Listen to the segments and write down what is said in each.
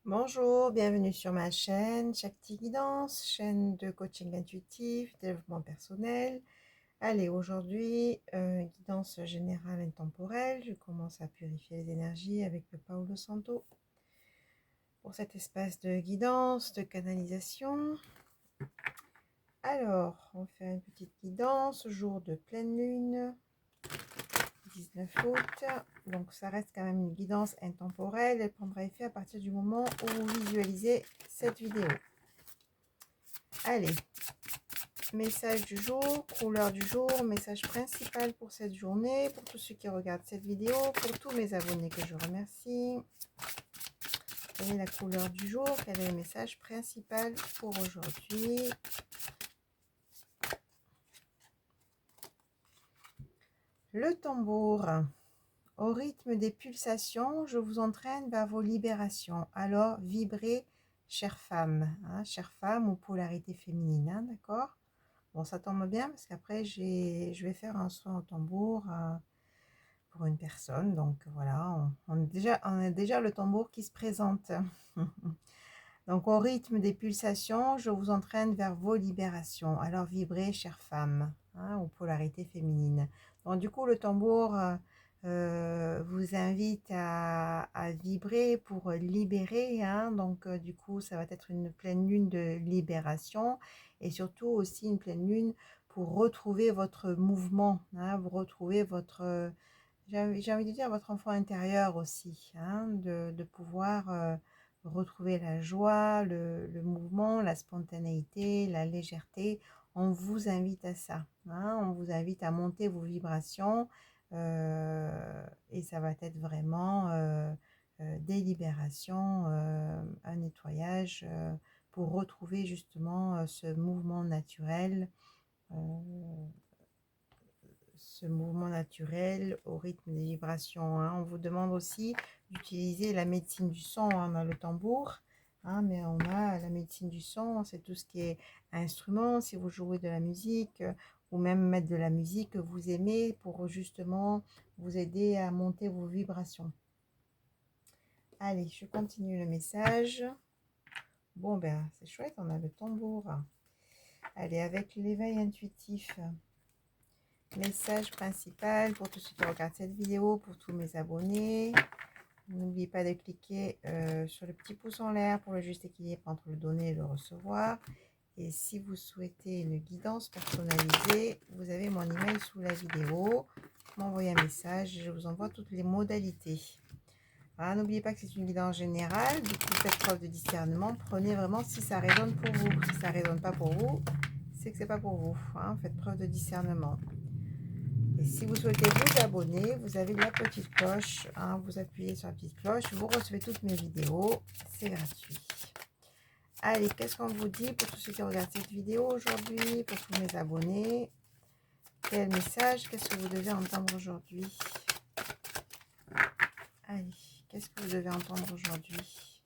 Bonjour, bienvenue sur ma chaîne Shakti Guidance, chaîne de coaching intuitif, développement personnel. Allez, aujourd'hui, guidance générale intemporelle. Je commence à purifier les énergies avec le Paolo Santo pour cet espace de guidance, de canalisation. Alors, on fait une petite guidance, jour de pleine lune, 19 août. Donc, ça reste quand même une guidance intemporelle. Elle prendra effet à partir du moment où vous visualisez cette vidéo. Allez, message du jour, couleur du jour, message principal pour cette journée, pour tous ceux qui regardent cette vidéo, pour tous mes abonnés que je remercie. Quelle est la couleur du jour? Quel est le message principal pour aujourd'hui? Le tambour. Au rythme des pulsations, je vous entraîne vers vos libérations. Alors, vibrez, chère femme, hein, chère femme ou polarité féminine, hein, d'accord? Bon, ça tombe bien parce qu'après, je vais faire un soin au tambour pour une personne. Donc voilà, on a déjà le tambour qui se présente. Donc au rythme des pulsations, je vous entraîne vers vos libérations. Alors vibrez, chère femme, hein, ou polarité féminine. Donc du coup, le tambour vous invite à vibrer pour libérer. Hein. Donc du coup, ça va être une pleine lune de libération et surtout aussi une pleine lune pour retrouver votre mouvement, hein, vous retrouvez votre, j'ai envie de dire, votre enfant intérieur aussi, hein, de pouvoir retrouver la joie, le mouvement, la spontanéité, la légèreté. On vous invite à ça, hein, on vous invite à monter vos vibrations et ça va être vraiment des libérations, un nettoyage pour retrouver justement ce mouvement naturel. Ce mouvement naturel au rythme des vibrations. Hein. On vous demande aussi d'utiliser la médecine du son. Hein. On a le tambour, hein, mais on a la médecine du son, c'est tout ce qui est instrument. Si vous jouez de la musique ou même mettre de la musique que vous aimez pour justement vous aider à monter vos vibrations. Allez, je continue le message. Bon, ben, c'est chouette, on a le tambour. Allez, avec l'éveil intuitif. Message principal pour tous ceux qui regardent cette vidéo, pour tous mes abonnés. N'oubliez pas de cliquer sur le petit pouce en l'air pour le juste équilibre entre le donner et le recevoir. Et si vous souhaitez une guidance personnalisée, vous avez mon email sous la vidéo. M'envoyez un message, je vous envoie toutes les modalités. Voilà, n'oubliez pas que c'est une guidance générale, du coup faites preuve de discernement. Prenez vraiment si ça résonne pour vous. Si ça ne résonne pas pour vous, c'est que c'est pas pour vous. Hein. Faites preuve de discernement. Et si vous souhaitez vous abonner, vous avez la petite cloche, hein, vous appuyez sur la petite cloche, vous recevez toutes mes vidéos, c'est gratuit. Allez, qu'est-ce qu'on vous dit pour tous ceux qui regardent cette vidéo aujourd'hui, pour tous mes abonnés? Quel message, qu'est-ce que vous devez entendre aujourd'hui? Allez, qu'est-ce que vous devez entendre aujourd'hui?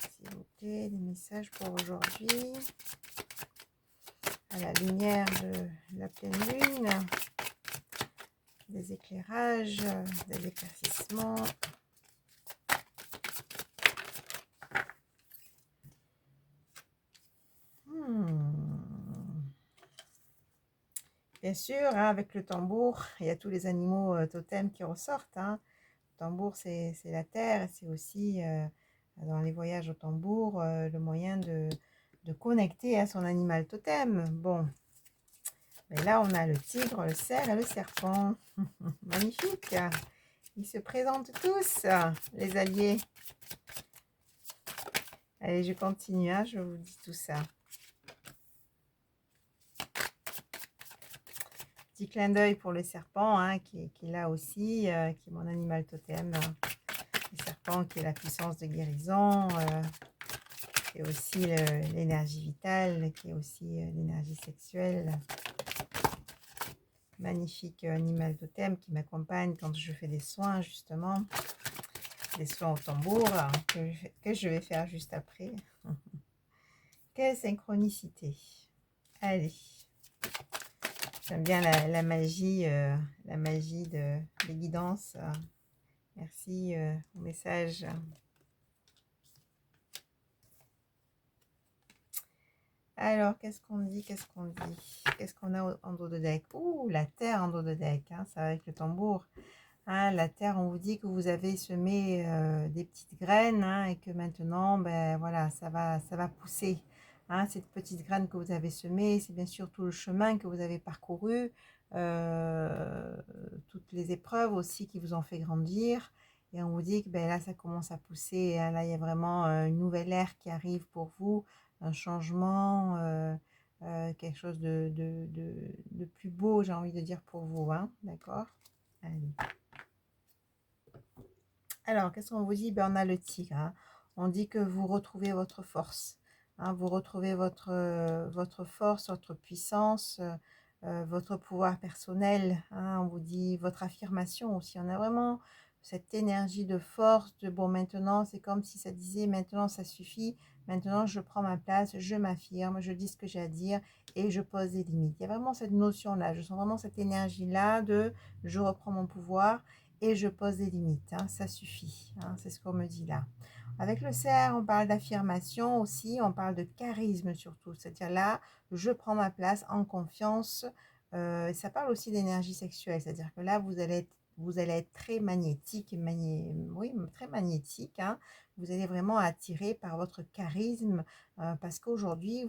S'il vous plaît, des messages pour aujourd'hui. À la lumière de la pleine lune. Des éclairages, des éclaircissements. Bien sûr, hein, avec le tambour, il y a tous les animaux totems qui ressortent. Hein. Le tambour, c'est la terre. C'est aussi, dans les voyages au tambour, le moyen de connecter à son animal totem. Bon, mais là, on a le tigre, le cerf et le serpent. Magnifique. Ils se présentent tous, les alliés. Allez, je continue, hein, je vous dis tout ça. Petit clin d'œil pour le serpent, hein, qui est là aussi, qui est mon animal totem. Le serpent qui est la puissance de guérison, qui est aussi l'énergie vitale, qui est aussi l'énergie sexuelle. Magnifique animal totem qui m'accompagne quand je fais des soins, justement. Des soins au tambour, hein, que je vais faire juste après. Quelle synchronicité. Allez. J'aime bien la magie des guidances Merci au message. Alors, qu'est-ce qu'on dit? Qu'est-ce qu'on dit? Qu'est-ce qu'on a en dos de deck? Ouh, la terre en dos de deck, hein, ça va avec le tambour. Hein, la terre, on vous dit que vous avez semé des petites graines, hein, et que maintenant, ben voilà, ça va pousser. Hein, cette petite graine que vous avez semée, c'est bien sûr tout le chemin que vous avez parcouru, euh, toutes les épreuves aussi qui vous ont fait grandir. Et on vous dit que ben là, ça commence à pousser. Hein, là, il y a vraiment une nouvelle ère qui arrive pour vous, un changement, quelque chose de plus beau, j'ai envie de dire pour vous. Hein, d'accord? Allez. Alors, qu'est-ce qu'on vous dit? Ben, on a le tigre. Hein. On dit que vous retrouvez votre force. Hein, vous retrouvez votre force, votre puissance, votre pouvoir personnel. Hein. On vous dit votre affirmation aussi. On a vraiment cette énergie de force, de bon, maintenant, c'est comme si ça disait maintenant, ça suffit. Maintenant, je prends ma place, je m'affirme, je dis ce que j'ai à dire et je pose des limites. Il y a vraiment cette notion-là. Je sens vraiment cette énergie-là de je reprends mon pouvoir et je pose des limites, hein, ça suffit, hein, c'est ce qu'on me dit là. Avec le cerf, on parle d'affirmation aussi, on parle de charisme surtout, c'est-à-dire là, je prends ma place en confiance, ça parle aussi d'énergie sexuelle, c'est-à-dire que là, vous allez être très magnétique, oui, très magnétique, hein, vous allez vraiment attirer par votre charisme, parce qu'aujourd'hui,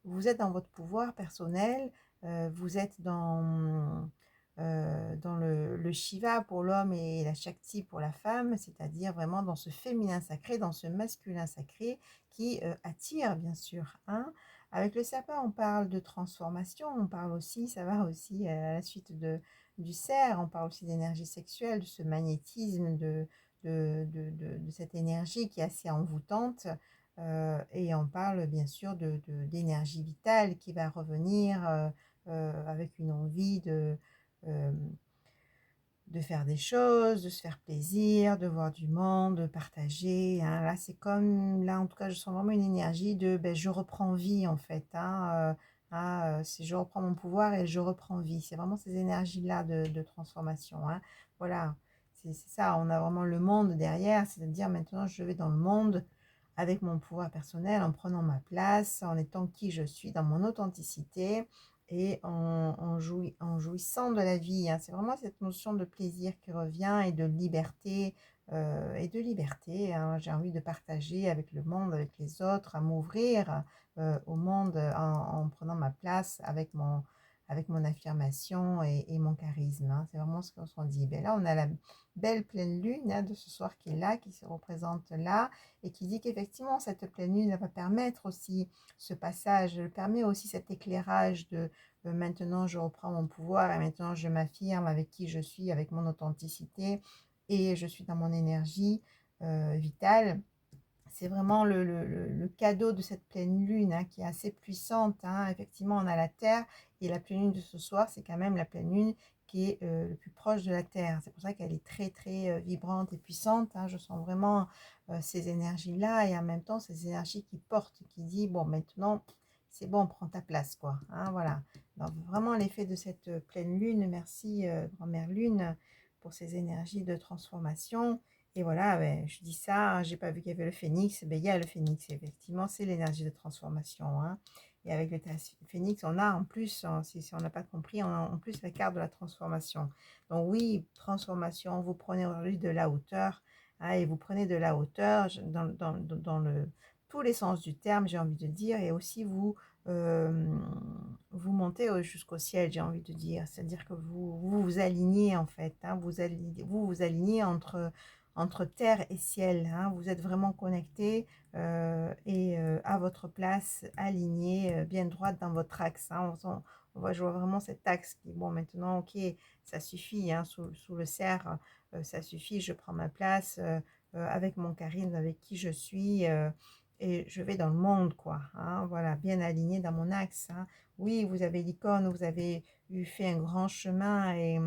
vous êtes dans votre pouvoir personnel, vous êtes dans le Shiva pour l'homme et la Shakti pour la femme, c'est-à-dire vraiment dans ce féminin sacré, dans ce masculin sacré qui attire bien sûr. Hein. Avec le sapin, on parle de transformation, on parle aussi, ça va aussi à la suite du cerf, on parle aussi d'énergie sexuelle, de ce magnétisme, de cette énergie qui est assez envoûtante. Et on parle bien sûr d'énergie vitale qui va revenir avec une envie euh, de faire des choses, de se faire plaisir, de voir du monde, de partager. Hein. Là, c'est comme, là, en tout cas, je sens vraiment une énergie de ben, je reprends vie, en fait. Hein, c'est je reprends mon pouvoir et je reprends vie. C'est vraiment ces énergies-là de transformation. Hein. Voilà, c'est ça. On a vraiment le monde derrière, c'est-à-dire maintenant, je vais dans le monde avec mon pouvoir personnel, en prenant ma place, en étant qui je suis, dans mon authenticité et en jouissant de la vie. Hein. C'est vraiment cette notion de plaisir qui revient et de liberté. Hein. J'ai envie de partager avec le monde, avec les autres, à m'ouvrir au monde en prenant ma place avec mon affirmation et mon charisme. Hein. C'est vraiment ce qu'on se dit. Ben là, on a la belle pleine lune, hein, de ce soir qui est là, qui se représente là, et qui dit qu'effectivement, cette pleine lune elle va permettre aussi ce passage, elle permet aussi cet éclairage de maintenant je reprends mon pouvoir et maintenant je m'affirme avec qui je suis, avec mon authenticité et je suis dans mon énergie vitale. C'est vraiment le cadeau de cette pleine lune, hein, qui est assez puissante. Hein. Effectivement, on a la Terre et la pleine lune de ce soir, c'est quand même la pleine lune qui est le plus proche de la Terre. C'est pour ça qu'elle est très, très vibrante et puissante. Hein. Je sens vraiment ces énergies-là et en même temps ces énergies qui portent, qui dit, bon, maintenant, c'est bon, prends ta place, quoi. Hein, voilà. Donc, vraiment l'effet de cette pleine lune. Merci, grand-mère lune, pour ces énergies de transformation. Et voilà, ben, je dis ça, j'ai pas vu qu'il y avait le phénix. Ben, il y a le phénix, effectivement, c'est l'énergie de transformation. Hein. Et avec le phénix, on a en plus, si on n'a pas compris, on a en plus la carte de la transformation. Donc oui, transformation, vous prenez aujourd'hui de la hauteur, hein, et vous prenez de la hauteur tous les sens du terme, j'ai envie de dire, et aussi euh, vous montez jusqu'au ciel, j'ai envie de dire. C'est-à-dire que vous alignez en fait, hein, vous alignez entre terre et ciel. Hein. Vous êtes vraiment connecté et à votre place, aligné, bien droite dans votre axe. Hein. Je vois vraiment cet axe qui, bon, maintenant, ok, ça suffit, hein, sous le cerf, ça suffit, je prends ma place avec mon charisme, avec qui je suis. Et je vais dans le monde, quoi. Hein, voilà, bien aligné dans mon axe. Hein. Oui, vous avez l'icône, vous avez fait un grand chemin et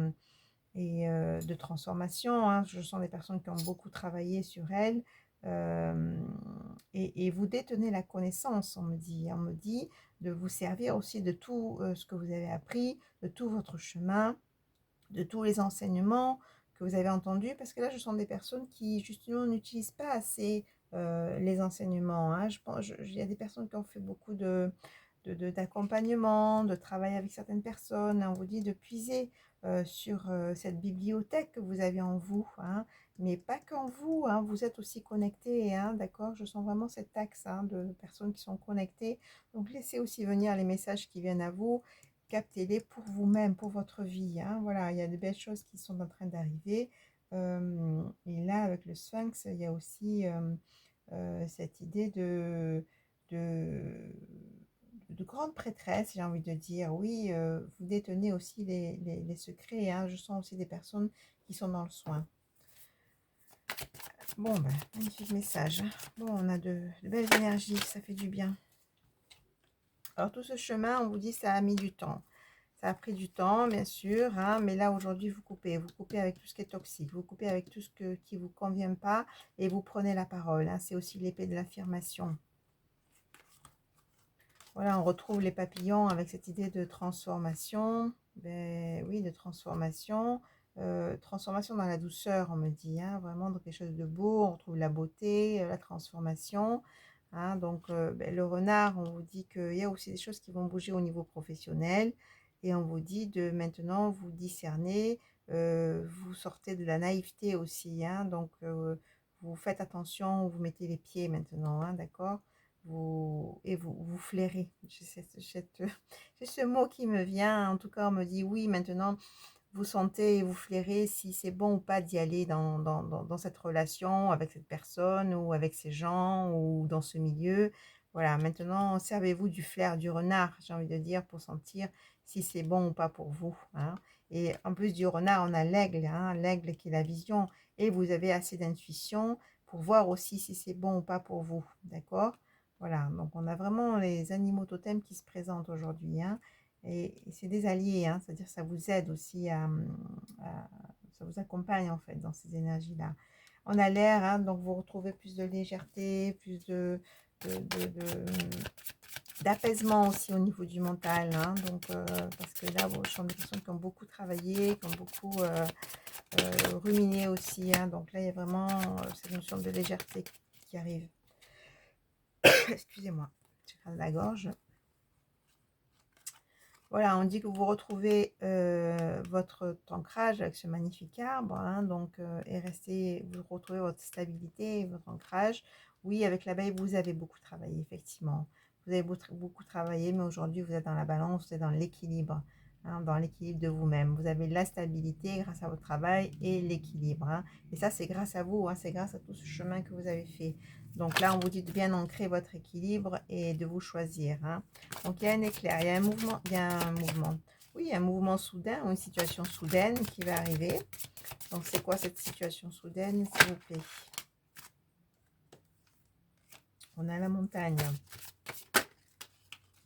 de transformation. Hein. Je sens des personnes qui ont beaucoup travaillé sur elles. euh, et vous détenez la connaissance, on me dit. On me dit de vous servir aussi de tout ce que vous avez appris, de tout votre chemin, de tous les enseignements que vous avez entendu, parce que là, je sens des personnes qui, justement, n'utilisent pas assez les enseignements, hein. Il y a des personnes qui ont fait beaucoup d'accompagnement, de travail avec certaines personnes. On vous dit de puiser sur cette bibliothèque que vous avez en vous, hein, mais pas qu'en vous, hein, vous êtes aussi connectés, hein, d'accord? Je sens vraiment cet axe, hein, de personnes qui sont connectées. Donc, laissez aussi venir les messages qui viennent à vous, captez-les pour vous-même, pour votre vie, hein. Voilà, il y a de belles choses qui sont en train d'arriver. Et là, avec le Sphinx, il y a aussi cette idée de, de grande prêtresse, j'ai envie de dire. Oui, vous détenez aussi les secrets, hein. Je sens aussi des personnes qui sont dans le soin. Bon, ben, magnifique message, hein. Bon, on a de belles énergies, ça fait du bien. Alors, tout ce chemin, on vous dit, ça a mis du temps. Ça a pris du temps, bien sûr, hein, mais là, aujourd'hui, vous coupez. Vous coupez avec tout ce qui est toxique. Vous coupez avec tout ce qui ne vous convient pas et vous prenez la parole, hein. C'est aussi l'épée de l'affirmation. Voilà, on retrouve les papillons avec cette idée de transformation. Ben, oui, de transformation. Transformation dans la douceur, on me dit, hein, vraiment dans quelque chose de beau. On retrouve la beauté, la transformation, hein. Donc, ben, le renard, on vous dit qu'il y a aussi des choses qui vont bouger au niveau professionnel. Et on vous dit de maintenant vous discerner, vous sortez de la naïveté aussi, hein. Donc, vous faites attention où vous mettez les pieds maintenant, hein, d'accord? Vous flairez. J'ai ce mot qui me vient, en tout cas on me dit oui, maintenant vous sentez et vous flairez si c'est bon ou pas d'y aller dans cette relation avec cette personne ou avec ces gens ou dans ce milieu. Voilà, maintenant servez-vous du flair du renard, j'ai envie de dire, pour sentir si c'est bon ou pas pour vous, hein. Et en plus du renard, on a l'aigle, hein, l'aigle qui est la vision, et vous avez assez d'intuition pour voir aussi si c'est bon ou pas pour vous, d'accord? Voilà, donc on a vraiment les animaux totems qui se présentent aujourd'hui, hein. Et c'est des alliés, hein, c'est-à-dire ça vous aide aussi ça vous accompagne en fait dans ces énergies-là. On a l'air, hein, donc vous retrouvez plus de légèreté, plus d'apaisement aussi au niveau du mental, hein, donc parce que là, bon, je sens des personnes qui ont beaucoup travaillé, qui ont beaucoup ruminé aussi, hein, donc là, il y a vraiment cette notion de légèreté qui arrive. Excusez-moi, j'ai craqué la gorge. Voilà, on dit que vous retrouvez votre ancrage avec ce magnifique arbre, hein, donc, et vous retrouvez votre stabilité, votre ancrage. Oui, avec l'abeille, vous avez beaucoup travaillé, effectivement. Vous avez beaucoup travaillé, mais aujourd'hui, vous êtes dans la balance, vous êtes dans l'équilibre, hein, dans l'équilibre de vous-même. Vous avez la stabilité grâce à votre travail et l'équilibre, hein. Et ça, c'est grâce à vous, hein, c'est grâce à tout ce chemin que vous avez fait. Donc là, on vous dit de bien ancrer votre équilibre et de vous choisir, hein. Donc il y a un éclair, il y a un mouvement, oui, un mouvement soudain ou une situation soudaine qui va arriver. Donc c'est quoi cette situation soudaine, s'il vous plaît? On a la montagne.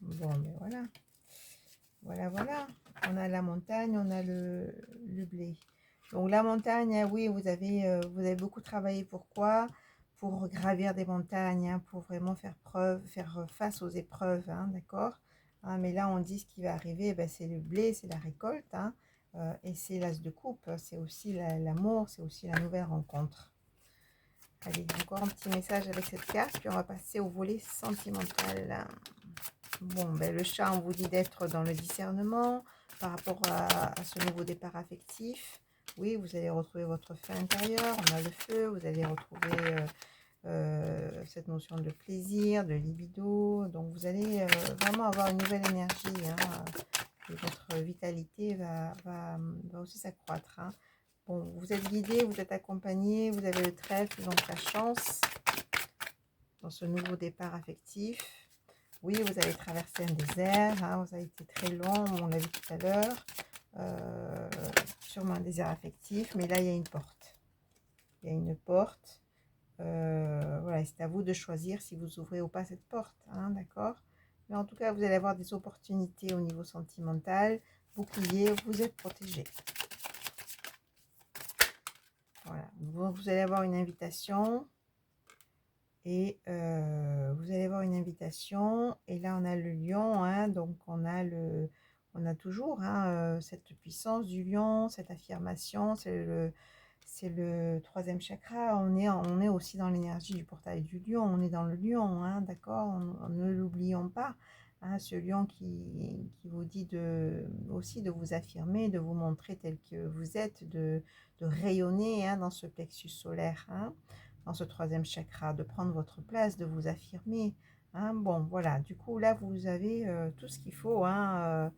Bon, mais voilà. Voilà. On a la montagne, on a le blé. Donc la montagne, oui, vous avez beaucoup travaillé. Pourquoi? Pour gravir des montagnes, hein, pour vraiment faire face aux épreuves, hein, d'accord? Hein, mais là, on dit ce qui va arriver, ben, c'est le blé, c'est la récolte, hein, et c'est l'as de coupe, c'est aussi l'amour, c'est aussi la nouvelle rencontre. Allez, encore un petit message avec cette carte, puis on va passer au volet sentimental. Bon, ben, le chat, on vous dit d'être dans le discernement par rapport à ce nouveau départ affectif. Oui, vous allez retrouver votre feu intérieur, on a le feu, vous allez retrouver cette notion de plaisir, de libido. Donc, vous allez vraiment avoir une nouvelle énergie, hein, et votre vitalité va aussi s'accroître, hein. Bon, vous êtes guidé, vous êtes accompagné, vous avez le trèfle, donc la chance dans ce nouveau départ affectif. Oui, vous allez traverser un désert, hein, vous avez été très long, on l'a vu tout à l'heure. Sûrement un désert affectif, mais là, il y a une porte. Il y a une porte. Voilà, c'est à vous de choisir si vous ouvrez ou pas cette porte, hein, d'accord? Mais en tout cas, vous allez avoir des opportunités au niveau sentimental. Bouclier, vous êtes protégé. Voilà, vous allez avoir une invitation. Et vous allez avoir une invitation. Et là, on a le lion, hein, donc on a toujours, hein, cette puissance du lion, cette affirmation. C'est c'est le troisième chakra. On est aussi dans l'énergie du portail du lion. On est dans le lion, hein, d'accord? Ne l'oublions pas. Hein, ce lion qui vous dit aussi de vous affirmer, de vous montrer tel que vous êtes, de rayonner, hein, dans ce plexus solaire, hein, dans ce troisième chakra, de prendre votre place, de vous affirmer. Hein. Bon, voilà, du coup, là, vous avez tout ce qu'il faut, hein,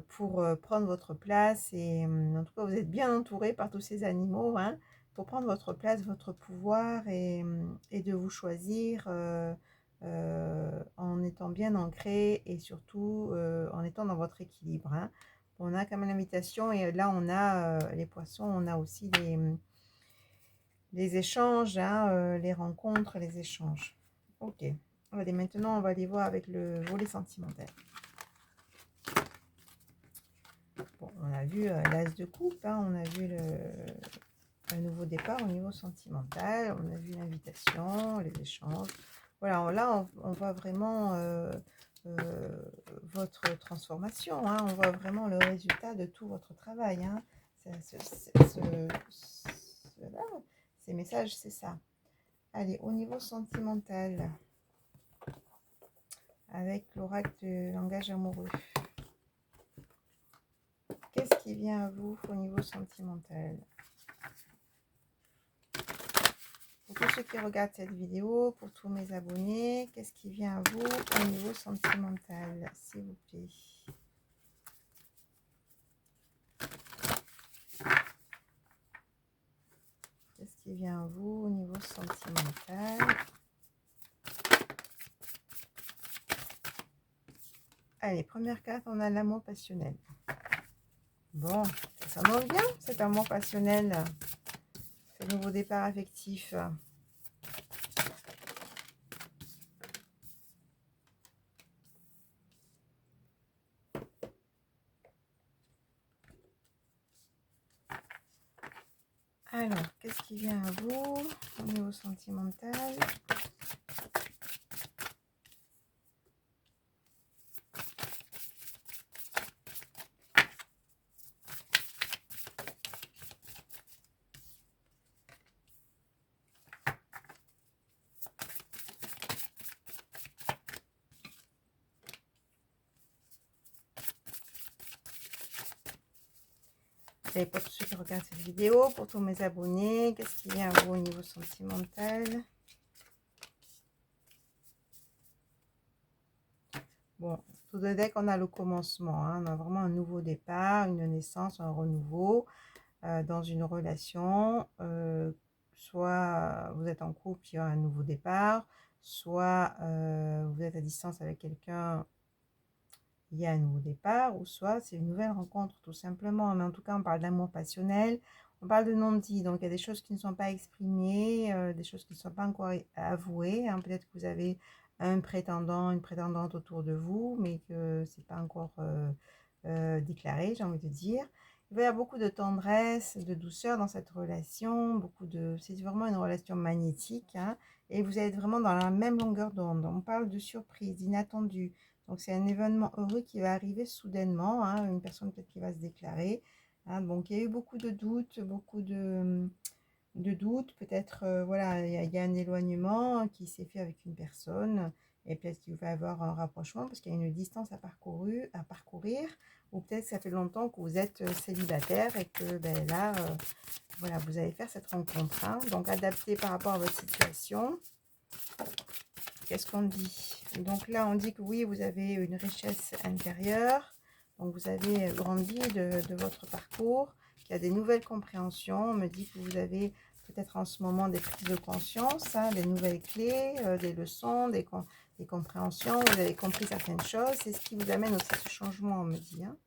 pour prendre votre place. Et en tout cas, vous êtes bien entouré par tous ces animaux, hein, pour prendre votre place, votre pouvoir et de vous choisir en étant bien ancré et surtout en étant dans votre équilibre. Hein. On a quand même l'invitation et là, on a les poissons, on a aussi les échanges, hein, les rencontres, les échanges. Ok. Allez, maintenant, on va aller voir avec le volet sentimental. Bon, on a vu l'as de coupe, hein, on a vu un nouveau départ au niveau sentimental, on a vu l'invitation, les échanges. Voilà, là, on voit vraiment votre transformation, hein, on voit vraiment le résultat de tout votre travail. Hein. Ces messages, c'est ça. Allez, au niveau sentimental, avec l'oracle de langage amoureux. Qu'est-ce qui vient à vous au niveau sentimental? Pour tous ceux qui regardent cette vidéo, pour tous mes abonnés, qu'est-ce qui vient à vous au niveau sentimental, s'il vous plaît? Qu'est-ce qui vient à vous au niveau sentimental? Allez, première carte, on a l'amour passionnel. Bon, ça s'annonce bien, cet amour passionnel. Ce nouveau départ affectif. Alors, qu'est-ce qui vient à vous au niveau sentimental? Et pour tous ceux qui regardent cette vidéo, pour tous mes abonnés, qu'est-ce qui vient à vous au niveau sentimental? Bon, tout de deck, on a le commencement. Hein, on a vraiment un nouveau départ, une naissance, un renouveau dans une relation. Soit vous êtes en couple, il y a un nouveau départ. Soit vous êtes à distance avec quelqu'un, il y a un nouveau départ, ou soit c'est une nouvelle rencontre tout simplement. Mais en tout cas, on parle d'amour passionnel, on parle de non-dit, donc il y a des choses qui ne sont pas exprimées, des choses qui ne sont pas encore avouées. Hein. Peut-être que vous avez un prétendant, une prétendante autour de vous, mais que c'est pas encore déclaré, j'ai envie de dire. Il va y avoir beaucoup de tendresse, de douceur dans cette relation, c'est vraiment une relation magnétique, hein, et vous êtes vraiment dans la même longueur d'onde. On parle de surprise, d'inattendu. Donc, c'est un événement heureux qui va arriver soudainement, hein, une personne peut-être qui va se déclarer. Hein. Donc, il y a eu beaucoup de doutes, doutes. Peut-être, voilà, il y a un éloignement qui s'est fait avec une personne. Et peut-être qu'il va y avoir un rapprochement parce qu'il y a une distance à parcourir. Ou peut-être que ça fait longtemps que vous êtes célibataire et que ben, là, voilà, vous allez faire cette rencontre. Hein. Donc, adapté par rapport à votre situation. Qu'est-ce qu'on dit? Donc là, on dit que oui, vous avez une richesse intérieure. Donc, vous avez grandi de votre parcours, qu'il y a des nouvelles compréhensions. On me dit que vous avez peut-être en ce moment des prises de conscience, hein, des nouvelles clés, des leçons, des compréhensions. Vous avez compris certaines choses. C'est ce qui vous amène aussi ce changement, on me dit. Hein.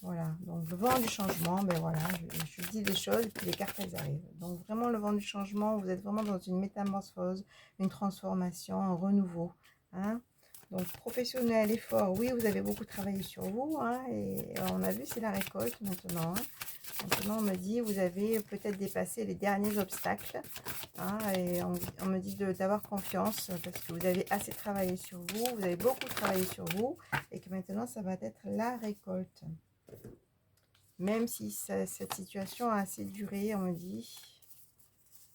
Voilà, donc le vent du changement, ben voilà, je dis des choses et puis les cartes elles arrivent. Donc vraiment le vent du changement, vous êtes vraiment dans une métamorphose, une transformation, un renouveau. Hein. Donc professionnel, effort, oui, vous avez beaucoup travaillé sur vous. Hein, et on a vu, c'est la récolte maintenant. Hein. Maintenant, on me dit, vous avez peut-être dépassé les derniers obstacles. Hein, et on me dit d'avoir confiance parce que vous avez assez travaillé sur vous, vous avez beaucoup travaillé sur vous et que maintenant, ça va être la récolte. même si cette situation a assez duré, on me dit.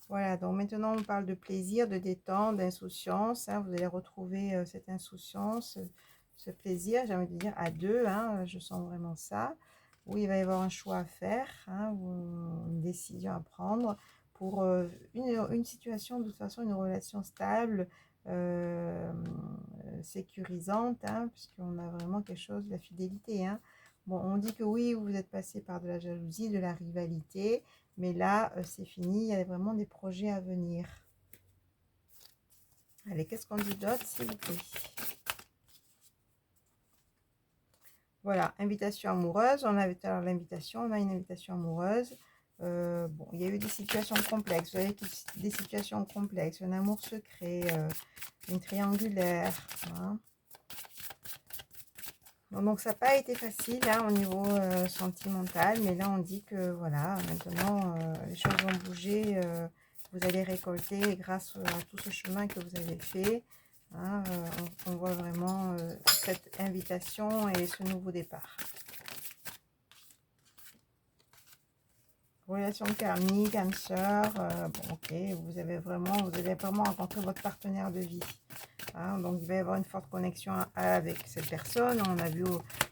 Voilà, donc maintenant on parle de plaisir, de détente, d'insouciance, hein, vous allez retrouver cette insouciance, ce plaisir, j'ai envie de dire à deux, hein, je sens vraiment ça, où il va y avoir un choix à faire, hein, ou une décision à prendre pour une situation, de toute façon une relation stable, euh, sécurisante, hein, puisqu'on a vraiment quelque chose, de la fidélité. Hein. Bon, on dit que oui, vous êtes passé par de la jalousie, de la rivalité, mais là, c'est fini, il y a vraiment des projets à venir. Allez, qu'est-ce qu'on dit d'autre, s'il vous plaît? Voilà, invitation amoureuse. On avait tout à l'heure l'invitation, on a une invitation amoureuse. Bon, il y a eu des situations complexes. Vous avez des situations complexes, un amour secret, une triangulaire. Hein. Donc, ça n'a pas été facile hein, au niveau sentimental, mais là, on dit que voilà, maintenant, les choses vont bouger. Vous allez récolter grâce à tout ce chemin que vous avez fait. Hein, on voit vraiment cette invitation et ce nouveau départ. Relation karmique, âme sœur, bon, ok, vous allez vraiment rencontrer votre partenaire de vie. Hein, donc il va y avoir une forte connexion avec cette personne. On a vu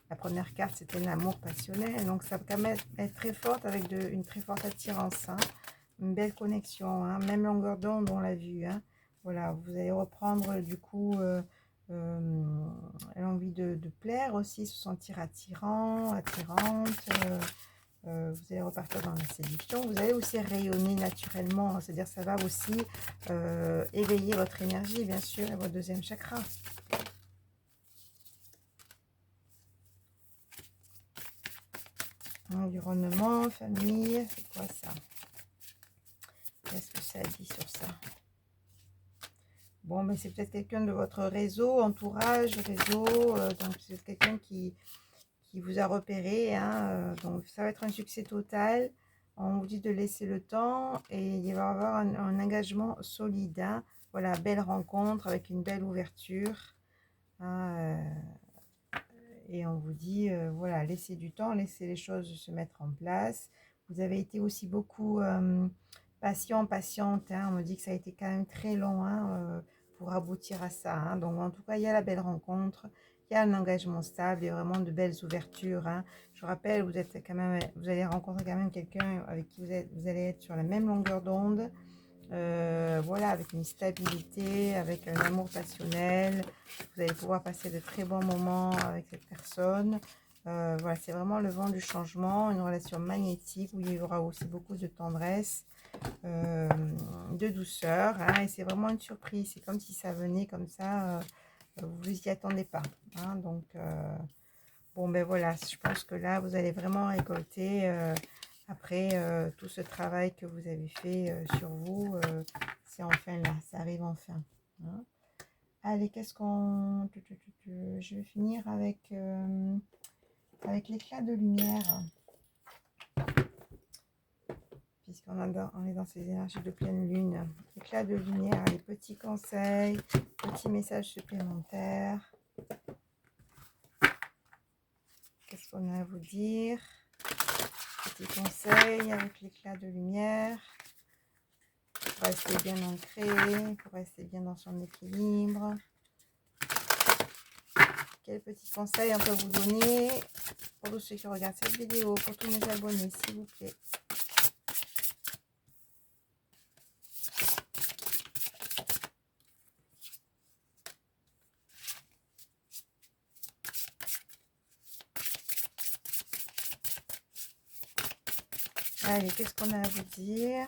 la première carte, c'était l'amour passionnel. Donc ça va quand même être très forte avec une très forte attirance. Hein, une belle connexion, hein, même longueur d'onde, on l'a vu. Hein, voilà, vous allez reprendre du coup l'envie de plaire aussi, se sentir attirant, attirante. Vous allez repartir dans la séduction. Vous allez aussi rayonner naturellement, hein, c'est-à-dire ça va aussi éveiller votre énergie, bien sûr, et votre deuxième chakra. Environnement, famille, c'est quoi ça? Qu'est-ce que ça dit sur ça? Bon, mais c'est peut-être quelqu'un de votre réseau, entourage, réseau, donc c'est quelqu'un qui vous a repéré, hein, donc ça va être un succès total. On vous dit de laisser le temps et il va y avoir un engagement solide. Hein. Voilà, belle rencontre avec une belle ouverture. Hein, et on vous dit, voilà, laissez du temps, laissez les choses se mettre en place. Vous avez été aussi beaucoup patient, patiente. Hein. On me dit que ça a été quand même très long hein, pour aboutir à ça. Hein. Donc, en tout cas, il y a la belle rencontre, il y a un engagement stable et vraiment de belles ouvertures. Hein. Je vous rappelle, vous allez rencontrer quand même quelqu'un avec qui vous allez être sur la même longueur d'onde. Voilà, avec une stabilité, avec un amour passionnel. Vous allez pouvoir passer de très bons moments avec cette personne. Voilà, c'est vraiment le vent du changement, une relation magnétique où il y aura aussi beaucoup de tendresse, de douceur. Hein, et c'est vraiment une surprise. C'est comme si ça venait comme ça, vous vous y attendez pas. Hein, donc, bon, ben voilà, je pense que là, vous allez vraiment récolter après tout ce travail que vous avez fait sur vous. C'est enfin là, ça arrive enfin. Hein. Allez, qu'est-ce qu'on... Je vais finir avec l'éclat de lumière. Puisqu'on on est dans ces énergies de pleine lune. Éclat de lumière, les petits conseils, petits messages supplémentaires. Qu'est-ce qu'on a à vous dire? Petits conseils avec l'éclat de lumière. Pour rester bien ancré, pour rester bien dans son équilibre. Quels petits conseils on peut vous donner pour tous ceux qui regardent cette vidéo, pour tous mes abonnés, s'il vous plaît. Allez, qu'est-ce qu'on a à vous dire?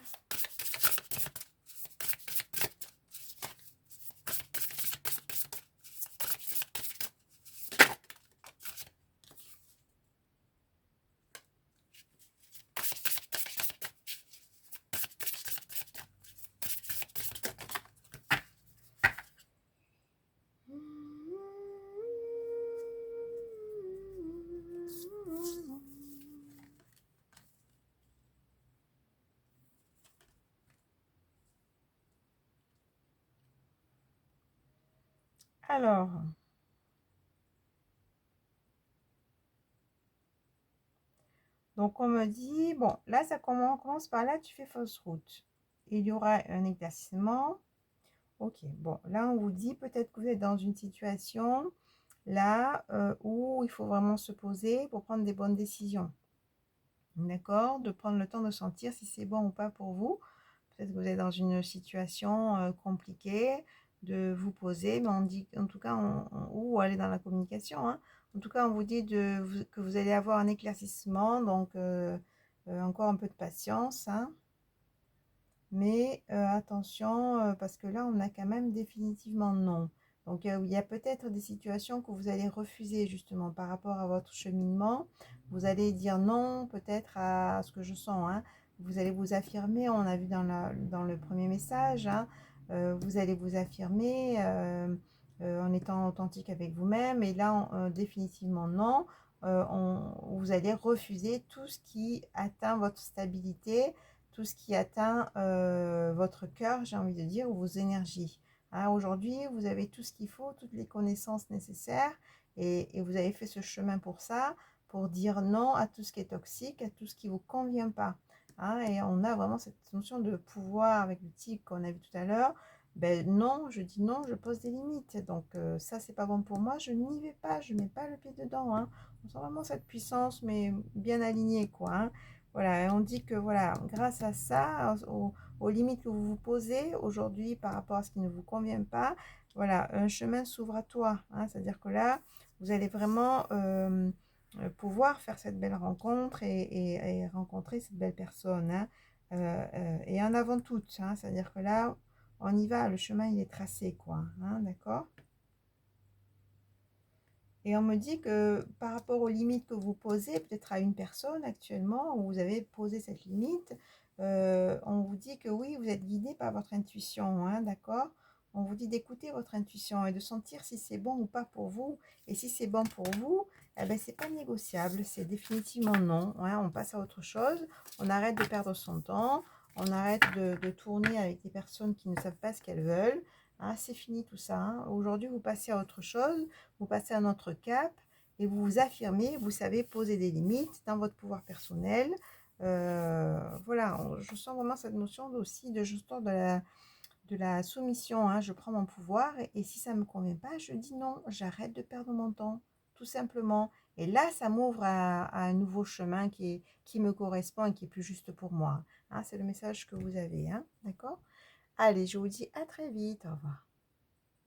Alors, Donc, on me dit, bon, là, ça commence par là, tu fais fausse route. Il y aura un éclaircissement. Ok, bon, là, on vous dit peut-être que vous êtes dans une situation, là, où il faut vraiment se poser pour prendre des bonnes décisions. D'accord? De prendre le temps de sentir si c'est bon ou pas pour vous. Peut-être que vous êtes dans une situation compliquée, de vous poser, mais on dit, en tout cas, ou aller dans la communication, hein. En tout cas, on vous dit que vous allez avoir un éclaircissement, donc encore un peu de patience, hein. Mais attention, parce que là, on a quand même définitivement non. Donc, il y a peut-être des situations que vous allez refuser justement par rapport à votre cheminement. Vous allez dire non peut-être à ce que je sens, hein. Vous allez vous affirmer, on a vu dans le premier message, hein. Vous allez vous affirmer en étant authentique avec vous-même. Et là, définitivement non. Vous allez refuser tout ce qui atteint votre stabilité, tout ce qui atteint votre cœur, j'ai envie de dire, ou vos énergies. Hein, aujourd'hui, vous avez tout ce qu'il faut, toutes les connaissances nécessaires, et vous avez fait ce chemin pour ça, pour dire non à tout ce qui est toxique, à tout ce qui ne vous convient pas. Hein, et on a vraiment cette notion de pouvoir avec le tigre qu'on a vu tout à l'heure. Ben non, je dis non, je pose des limites. Donc ça, c'est pas bon pour moi, je n'y vais pas, je ne mets pas le pied dedans. Hein. On sent vraiment cette puissance, mais bien alignée, quoi. Hein. Voilà, et on dit que voilà, grâce à ça, aux limites que vous vous posez aujourd'hui par rapport à ce qui ne vous convient pas, voilà, un chemin s'ouvre à toi. Hein, c'est-à-dire que là, vous allez vraiment pouvoir faire cette belle rencontre et rencontrer cette belle personne. Hein, et en avant toute, hein, c'est-à-dire que là, on y va, le chemin il est tracé, quoi. Hein, d'accord? Et on me dit que par rapport aux limites que vous posez, peut-être à une personne actuellement, où vous avez posé cette limite, on vous dit que oui, vous êtes guidé par votre intuition, hein, d'accord? On vous dit d'écouter votre intuition et de sentir si c'est bon ou pas pour vous. Et si c'est bon pour vous, eh ben, c'est pas négociable, c'est définitivement non. Hein, on passe à autre chose, on arrête de perdre son temps, on arrête de tourner avec des personnes qui ne savent pas ce qu'elles veulent. Hein, c'est fini tout ça. Hein. Aujourd'hui, vous passez à autre chose, vous passez à un autre cap et vous vous affirmez, vous savez poser des limites dans votre pouvoir personnel. Voilà, je sens vraiment cette notion aussi de gestion de la soumission. Hein. Je prends mon pouvoir et si ça ne me convient pas, je dis non, j'arrête de perdre mon temps, tout simplement. Et là, ça m'ouvre à un nouveau chemin qui me correspond et qui est plus juste pour moi. Hein, c'est le message que vous avez. Hein, d'accord? Allez, je vous dis à très vite. Au revoir.